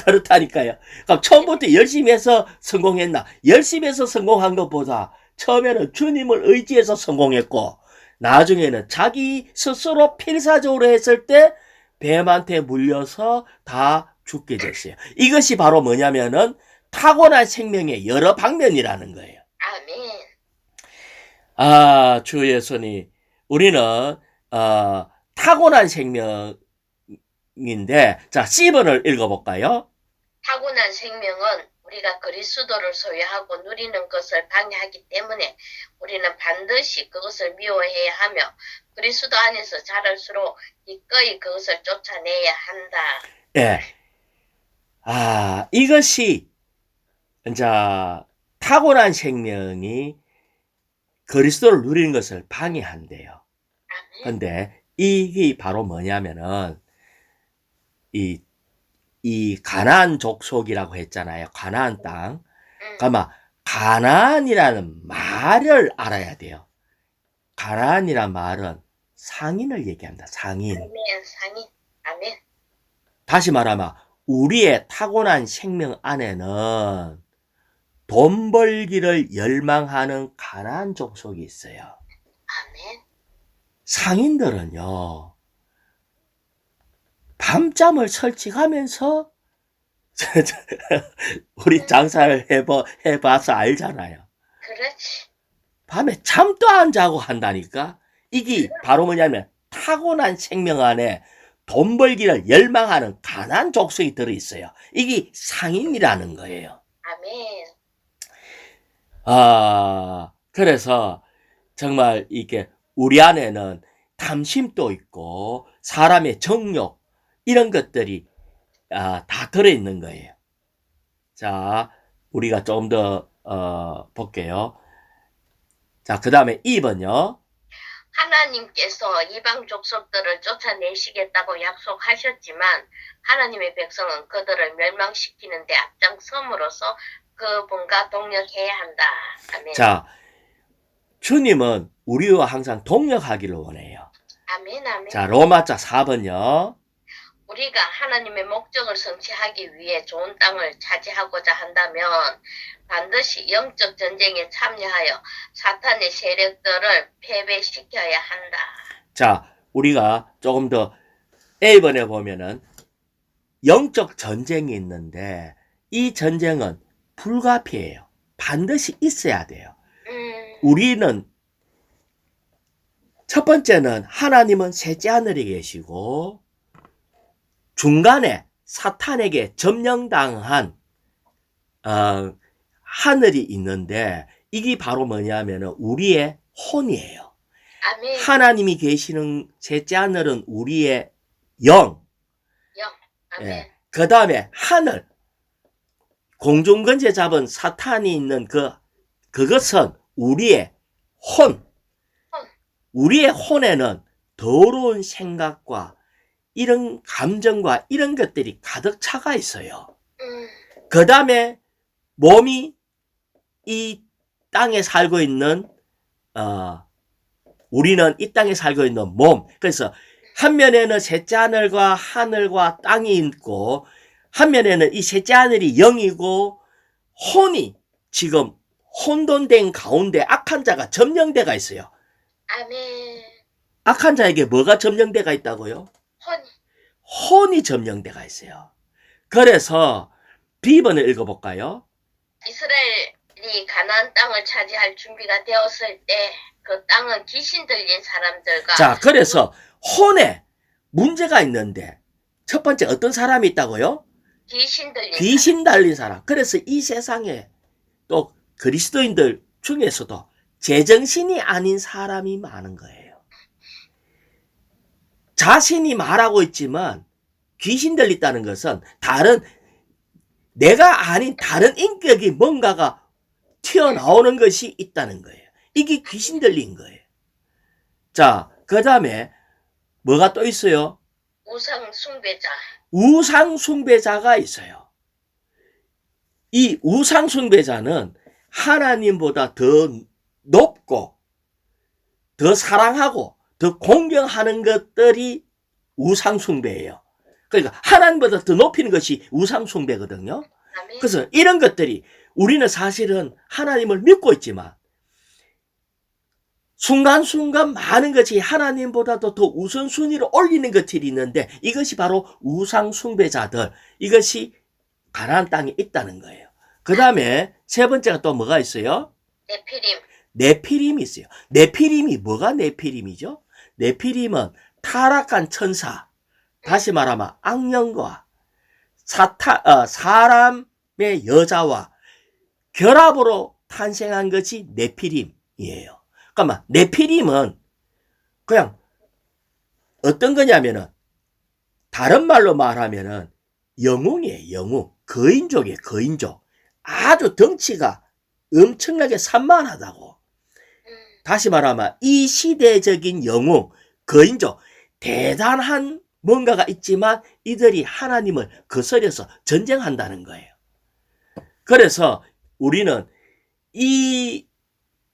그렇다니까요. 그럼 처음부터 열심히 해서 성공했나? 열심히 해서 성공한 것보다 처음에는 주님을 의지해서 성공했고 나중에는 자기 스스로 필사적으로 했을 때 뱀한테 물려서 다 죽게 됐어요. 이것이 바로 뭐냐면은 타고난 생명의 여러 방면이라는 거예요. 아멘. 주 예수님, 우리는 타고난 생명인데, 자, C번을 읽어볼까요? 타고난 생명은 우리가 그리스도를 소유하고 누리는 것을 방해하기 때문에 우리는 반드시 그것을 미워해야 하며 그리스도 안에서 자랄수록 기꺼이 그것을 쫓아내야 한다. 예. 이것이 이제 타고난 생명이 그리스도를 누리는 것을 방해한대요. 아멘. 근데 이게 바로 뭐냐면은 이 가나안 족속이라고 했잖아요. 가나안 땅. 그러면 가나안이라는 말을 알아야 돼요. 가나안이란 말은 상인을 얘기합니다. 상인. 아멘. 상인. 아멘. 다시 말하면 우리의 타고난 생명 안에는 돈 벌기를 열망하는 가나안 족속이 있어요. 아멘. 상인들은요. 밤잠을 설치하면서 우리 장사를 해봐서 알잖아요. 그렇지. 밤에 잠도 안 자고 한다니까. 이게 바로 뭐냐면 타고난 생명 안에 돈 벌기를 열망하는 가난 족속이 들어있어요. 이게 상인이라는 거예요. 아멘. 그래서 정말 이게 우리 안에는 탐심도 있고 사람의 정욕 이런 것들이 다 들어있는 거예요. 자, 우리가 좀 더 볼게요. 자, 그 다음에 2번요. 하나님께서 이방 족속들을 쫓아내시겠다고 약속하셨지만 하나님의 백성은 그들을 멸망시키는 데 앞장섬으로써 그분과 동력해야 한다. 아멘. 자, 주님은 우리와 항상 동력하기를 원해요. 아멘. 아멘. 자, 로마자 4번요. 우리가 하나님의 목적을 성취하기 위해 좋은 땅을 차지하고자 한다면 반드시 영적 전쟁에 참여하여 사탄의 세력들을 패배시켜야 한다. 자, 우리가 조금 더 A번에 보면은 영적 전쟁이 있는데 이 전쟁은 불가피해요. 반드시 있어야 돼요. 우리는 첫 번째는 하나님은 셋째 하늘에 계시고 중간에 사탄에게 점령당한 하늘이 있는데 이게 바로 뭐냐면은 우리의 혼이에요. 아멘. 하나님이 계시는 셋째 하늘은 우리의 영. 아멘. 예. 그 다음에 하늘. 공중근체 잡은 사탄이 있는 그것은 우리의 혼. 우리의 혼에는 더러운 생각과 이런 감정과 이런 것들이 가득 차가 있어요. 그 다음에 몸이 이 땅에 살고 있는 우리는 이 땅에 살고 있는 몸. 그래서 한 면에는 셋째 하늘과 땅이 있고 한 면에는 이 셋째 하늘이 영이고 혼이 지금 혼돈된 가운데 악한 자가 점령대가 있어요. 아멘. 악한 자에게 뭐가 점령대가 있다고요? 혼이 점령대가 있어요. 그래서 B번을 읽어볼까요? 이스라엘 이스라엘이 가나안 땅을 차지할 준비가 되었을 때 그 땅은 귀신 들린 사람들과 자, 그래서 혼에 문제가 있는데 첫 번째 어떤 사람이 있다고요? 귀신 들린 귀신 달린 사람. 그래서 이 세상에 또 그리스도인들 중에서도 제정신이 아닌 사람이 많은 거예요. 자신이 말하고 있지만 귀신 들렸다는 것은 내가 아닌 다른 인격이 뭔가가 튀어나오는 것이 있다는 거예요. 이게 귀신 들린 거예요. 자, 그 다음에 뭐가 또 있어요? 우상 숭배자. 우상 숭배자가 있어요. 이 우상 숭배자는 하나님보다 더 높고 더 사랑하고 더 공경하는 것들이 우상 숭배예요. 그러니까 하나님보다 더 높이는 것이 우상 숭배거든요. 아멘. 그래서 이런 것들이 우리는 사실은 하나님을 믿고 있지만 순간순간 많은 것이 하나님보다도 더 우선순위로 올리는 것들이 있는데 이것이 바로 우상 숭배자들, 이것이 가나안 땅에 있다는 거예요. 그 다음에 세 번째가 또 뭐가 있어요? 네피림. 네피림이 있어요. 네피림이 뭐가 네피림이죠? 네피림은 타락한 천사, 다시 말하면 악령과 사람의 여자와 결합으로 탄생한 것이 네피림이에요. 그러니까 네피림은 그냥 어떤 거냐면은 다른 말로 말하면은 영웅이에요. 영웅. 거인족이에요. 거인족. 아주 덩치가 엄청나게 산만하다고. 다시 말하면 이 시대적인 영웅, 거인족, 대단한 뭔가가 있지만 이들이 하나님을 거스려서 전쟁한다는 거예요. 그래서 우리는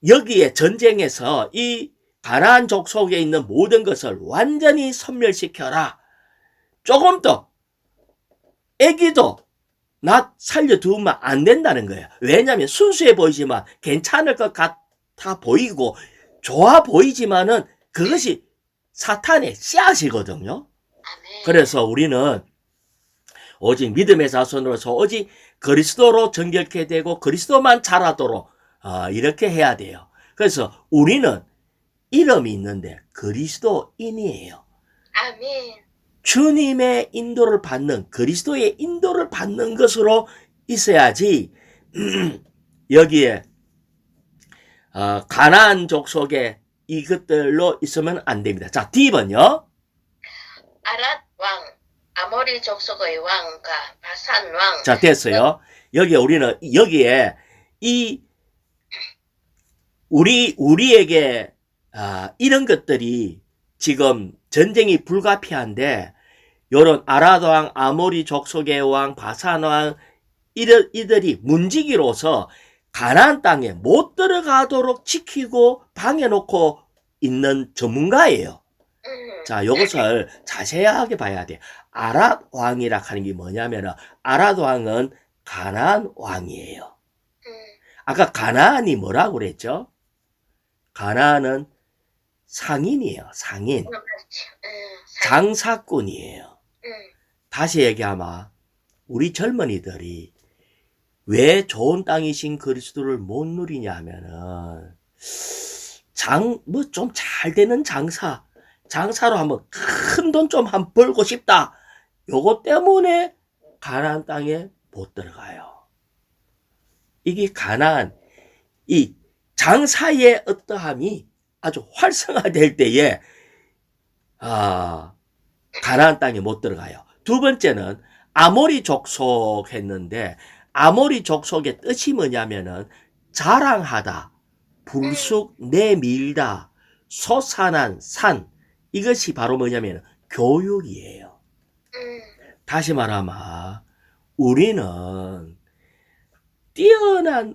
여기에 전쟁에서 이 가나안 족속에 있는 모든 것을 완전히 소멸시켜라. 조금 더 애기도 나 살려두면 안 된다는 거예요. 왜냐하면 순수해 보이지만 괜찮을 것 같아 보이고 좋아 보이지만은 그것이 사탄의 씨앗이거든요. 아멘. 그래서 우리는 오직 믿음의 자손으로서 오직 그리스도로 정결케 되고 그리스도만 잘하도록 이렇게 해야 돼요. 그래서 우리는 이름이 있는데 그리스도인이에요. 아멘. 주님의 인도를 받는, 그리스도의 인도를 받는 것으로 있어야지 여기에 가나안 족속에 이것들로 있으면 안 됩니다. 자, D번요. 아랏 왕, 아모리 족속의 왕과 바산 왕. 자, 됐어요. 여기에 우리에게 이런 것들이 지금 전쟁이 불가피한데 요런 아랏 왕, 아모리 족속의 왕, 바산 왕 이들이 문지기로서 가나안 땅에 못 들어가도록 지키고 방해놓고 있는 전문가예요. 자, 요것을 자세하게 봐야 돼. 아랏 왕이라 하는 게 뭐냐면은 아랏 왕은 가나안 왕이에요. 아까 가나안이 뭐라고 그랬죠? 가나안은 상인이에요. 상인. 장사꾼이에요. 다시 얘기하면 우리 젊은이들이 왜 좋은 땅이신 그리스도를 못 누리냐 하면은 좀 잘 되는 장사로 한번 큰 돈 좀 한번 벌고 싶다. 요거 때문에 가나안 땅에 못 들어가요. 이게 가나안, 이 장사의 어떠함이 아주 활성화될 때에 가나안 땅에 못 들어가요. 두 번째는 아모리 족속 했는데 아모리 족속의 뜻이 뭐냐면은 자랑하다, 불쑥 내밀다, 솟아난 산, 이것이 바로 뭐냐면 교육이에요. 다시 말하면 우리는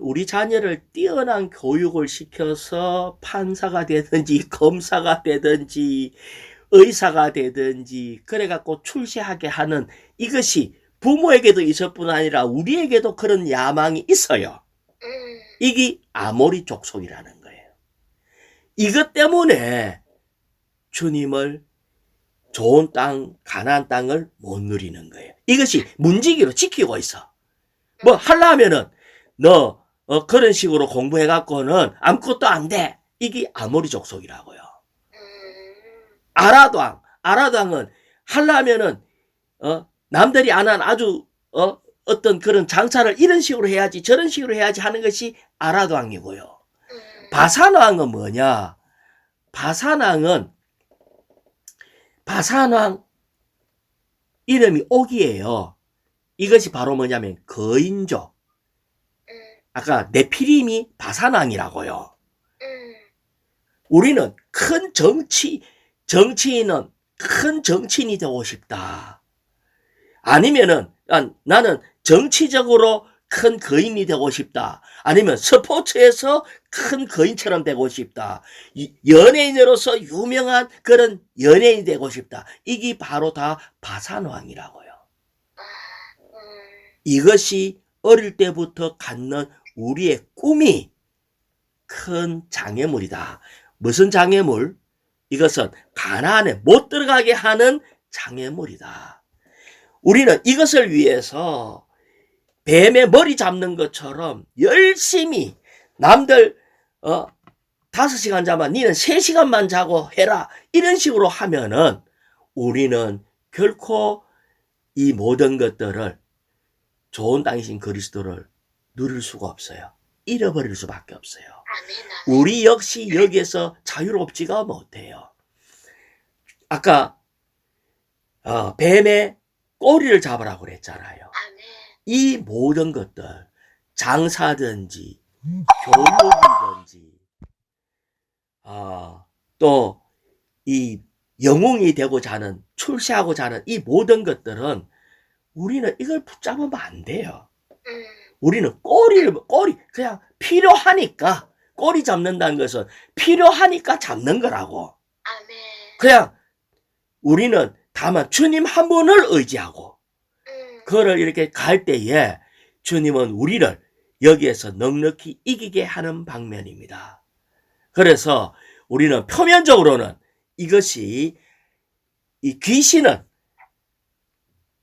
우리 자녀를 뛰어난 교육을 시켜서 판사가 되든지 검사가 되든지 의사가 되든지 그래갖고 출세하게 하는, 이것이 부모에게도 있을 뿐 아니라 우리에게도 그런 야망이 있어요. 이게 아모리 족속이라는 거예요. 이것 때문에 주님을 좋은 땅, 가나안 땅을 못 누리는 거예요. 이것이 문지기로 지키고 있어. 뭐 하려면은 너 그런 식으로 공부해갖고는 아무것도 안 돼. 이게 아모리 족속이라고요. 아라도왕은 하려면은 남들이 안 한 아주 어떤 그런 장사를 이런 식으로 해야지 저런 식으로 해야지 하는 것이 아라도왕이고요. 바산왕은 뭐냐? 바산왕 이름이 옥이에요. 이것이 바로 뭐냐면 거인족. 아까 네피림이 바산왕이라고요. 우리는 큰 정치인은 큰 정치인이 되고 싶다. 아니면은 나는 정치적으로 큰 거인이 되고 싶다. 아니면 스포츠에서 큰 거인처럼 되고 싶다. 연예인으로서 유명한 그런 연예인이 되고 싶다. 이게 바로 다 바산왕이라고요. 이것이 어릴 때부터 갖는 우리의 꿈이 큰 장애물이다. 무슨 장애물? 이것은 가나안에 못 들어가게 하는 장애물이다. 우리는 이것을 위해서 뱀의 머리 잡는 것처럼 열심히 남들 5시간 자면 니는 3시간만 자고 해라. 이런 식으로 하면은 우리는 결코 이 모든 것들을 좋은 땅이신 그리스도를 누릴 수가 없어요. 잃어버릴 수밖에 없어요. 우리 역시 여기에서 자유롭지가 못해요. 아까 뱀의 꼬리를 잡으라고 그랬잖아요. 이 모든 것들 장사든지 교육이든지 또 이 영웅이 되고자 하는 출세하고자 하는 이 모든 것들은 우리는 이걸 붙잡으면 안 돼요. 우리는 꼬리 그냥 필요하니까 꼬리 잡는다는 것은 필요하니까 잡는 거라고. 그냥 우리는 다만 주님 한 분을 의지하고 그거를 이렇게 갈 때에 주님은 우리를 여기에서 넉넉히 이기게 하는 방면입니다. 그래서 우리는 표면적으로는 이것이 이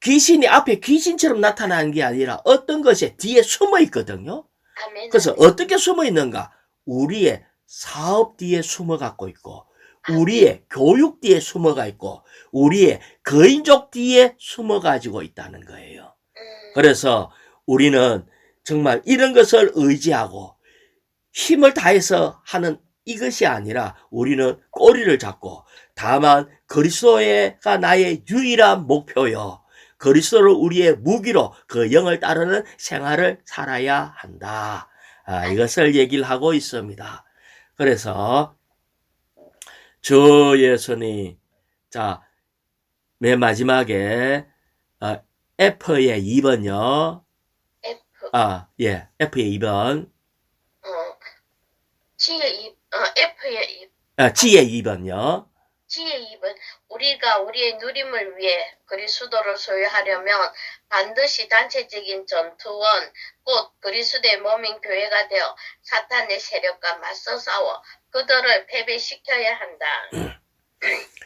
귀신이 앞에 귀신처럼 나타나는 게 아니라 어떤 것이 뒤에 숨어 있거든요. 그래서 어떻게 숨어 있는가? 우리의 사업 뒤에 숨어 갖고 있고 우리의 교육 뒤에 숨어가 있고 우리의 거인족 뒤에 숨어 가지고 있다는 거예요. 그래서 우리는 정말 이런 것을 의지하고 힘을 다해서 하는 이것이 아니라 우리는 꼬리를 잡고 다만 그리스도가 나의 유일한 목표요. 그리스도를 우리의 무기로 그 영을 따르는 생활을 살아야 한다. 이것을 얘기를 하고 있습니다. 그래서 주 예수님, 자, 맨 마지막에 F의 2번요. F의 2번. G의 2번요. G의 2번. 우리가 우리의 누림을 위해 그리스도를 소유하려면 반드시 단체적인 전투원, 곧 그리스도의 몸인 교회가 되어 사탄의 세력과 맞서 싸워 그들을 패배시켜야 한다.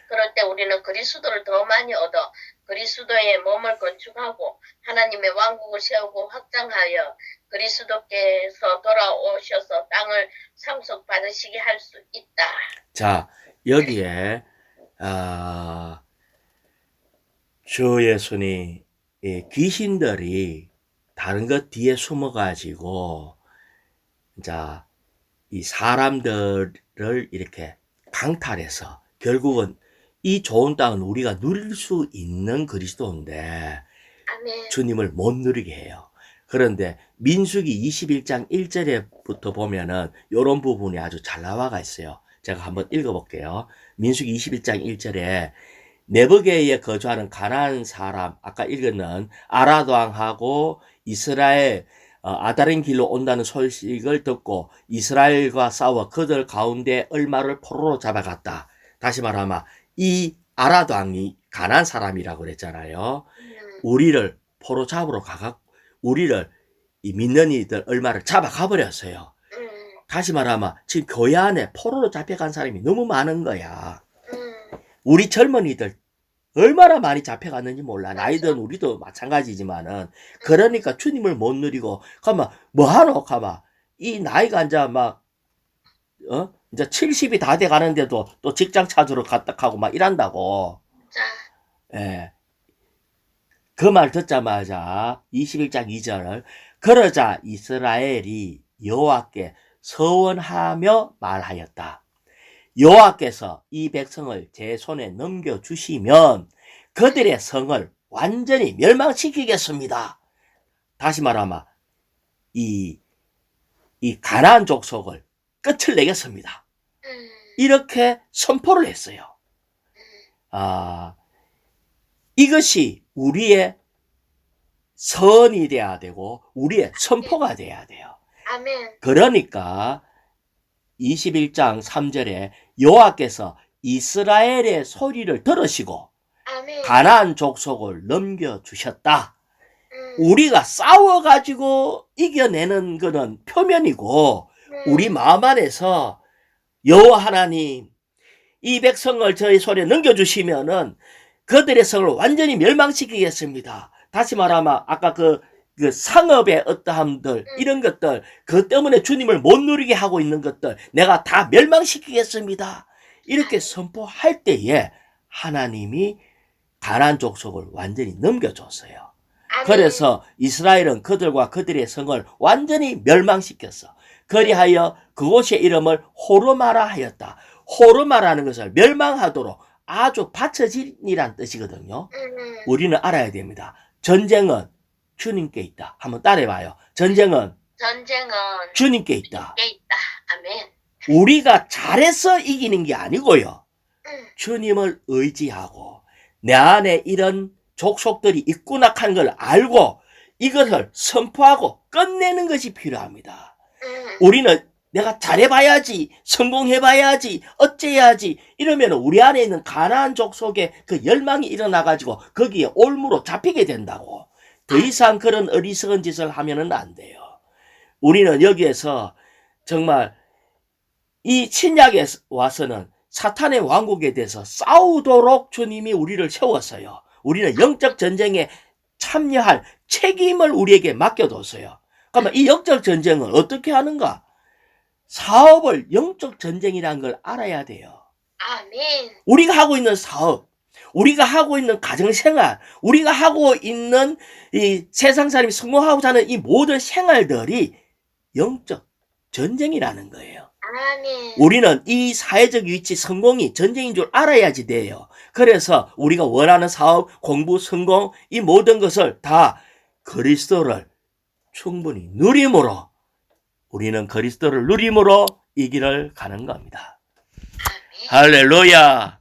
그럴 때 우리는 그리스도를 더 많이 얻어 그리스도의 몸을 건축하고 하나님의 왕국을 세우고 확장하여 그리스도께서 돌아오셔서 땅을 상속받으시게 할 수 있다. 자, 여기에 주 예수님 귀신들이 다른 것 뒤에 숨어가지고 이 사람들을 이렇게 강탈해서 결국은 이 좋은 땅은 우리가 누릴 수 있는 그리스도인데 주님을 못 누리게 해요. 그런데 민수기 21장 1절에부터 보면은 이런 부분이 아주 잘 나와가 있어요. 제가 한번 읽어볼게요. 민수기 21장 1절에 네브게에 거주하는 가나안 사람, 아까 읽었는 아라도 왕하고 이스라엘 아다린 길로 온다는 소식을 듣고 이스라엘과 싸워 그들 가운데 얼마를 포로로 잡아갔다. 다시 말하면 이 아라도 왕이 가나안 사람이라고 그랬잖아요. 우리를 포로 잡으러 가갖고 우리를 이 믿는 이들 얼마를 잡아가 버렸어요. 다시 말하면 지금 교회 안에 포로로 잡혀간 사람이 너무 많은 거야. 우리 젊은이들 얼마나 많이 잡혀갔는지 몰라. 나이든 우리도 마찬가지지만은 그러니까 주님을 못 누리고 가만 뭐하노 가만 이 나이가 이제 막, 이제 70이 다 돼 가는데도 또 직장 찾으러 갔다 하고 막 이란다고. 자, 예. 그 말 듣자마자 21장 2절 그러자 이스라엘이 여호와께 서원하며 말하였다. 여호와께서 이 백성을 제 손에 넘겨주시면 그들의 성을 완전히 멸망시키겠습니다. 다시 말하면 이 가나안 족속을 끝을 내겠습니다. 이렇게 선포를 했어요. 이것이 우리의 선이 돼야 되고 우리의 선포가 돼야 돼요. 아멘. 그러니까 21장 3절에 여호와께서 이스라엘의 소리를 들으시고 아멘. 가나안 족속을 넘겨주셨다. 우리가 싸워가지고 이겨내는 것은 표면이고 우리 마음 안에서 여호와 하나님 이 백성을 저희 손에 넘겨주시면은 그들의 성을 완전히 멸망시키겠습니다. 다시 말하면 아까 그 상업의 어떠함들 이런 것들 그 때문에 주님을 못 누리게 하고 있는 것들 내가 다 멸망시키겠습니다. 이렇게 선포할 때에 하나님이 가나안 족속을 완전히 넘겨줬어요. 그래서 이스라엘은 그들과 그들의 성을 완전히 멸망시켰어. 그리하여 그곳의 이름을 호르마라 하였다. 호르마라는 것을 멸망하도록 아주 받쳐진이란 뜻이거든요. 우리는 알아야 됩니다. 전쟁은 주님께 있다. 한번 따라해봐요. 전쟁은 주님께 있다. 아멘. 우리가 잘해서 이기는 게 아니고요. 주님을 의지하고 내 안에 이런 족속들이 있구나 하는 걸 알고 이것을 선포하고 끝내는 것이 필요합니다. 우리는 내가 잘해봐야지, 성공해봐야지, 어째야지 이러면 우리 안에 있는 가나안 족속의 그 열망이 일어나가지고 거기에 올무로 잡히게 된다고. 더 이상 그런 어리석은 짓을 하면은 안 돼요. 우리는 여기에서 정말 이 신약에 와서는 사탄의 왕국에 대해서 싸우도록 주님이 우리를 세웠어요. 우리는 영적 전쟁에 참여할 책임을 우리에게 맡겨뒀어요. 그러면 이 영적 전쟁은 어떻게 하는가? 사업을 영적 전쟁이라는 걸 알아야 돼요. 아멘. 우리가 하고 있는 사업, 우리가 하고 있는 가정생활, 우리가 하고 있는 이 세상 사람이 성공하고 사는 이 모든 생활들이 영적 전쟁이라는 거예요. 아멘. 우리는 이 사회적 위치 성공이 전쟁인 줄 알아야지 돼요. 그래서 우리가 원하는 사업, 공부, 성공 이 모든 것을 다 그리스도를 충분히 누림으로 우리는 그리스도를 누림으로 이 길을 가는 겁니다. 아멘. 할렐루야.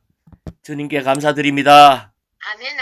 주님께 감사드립니다. 아멘.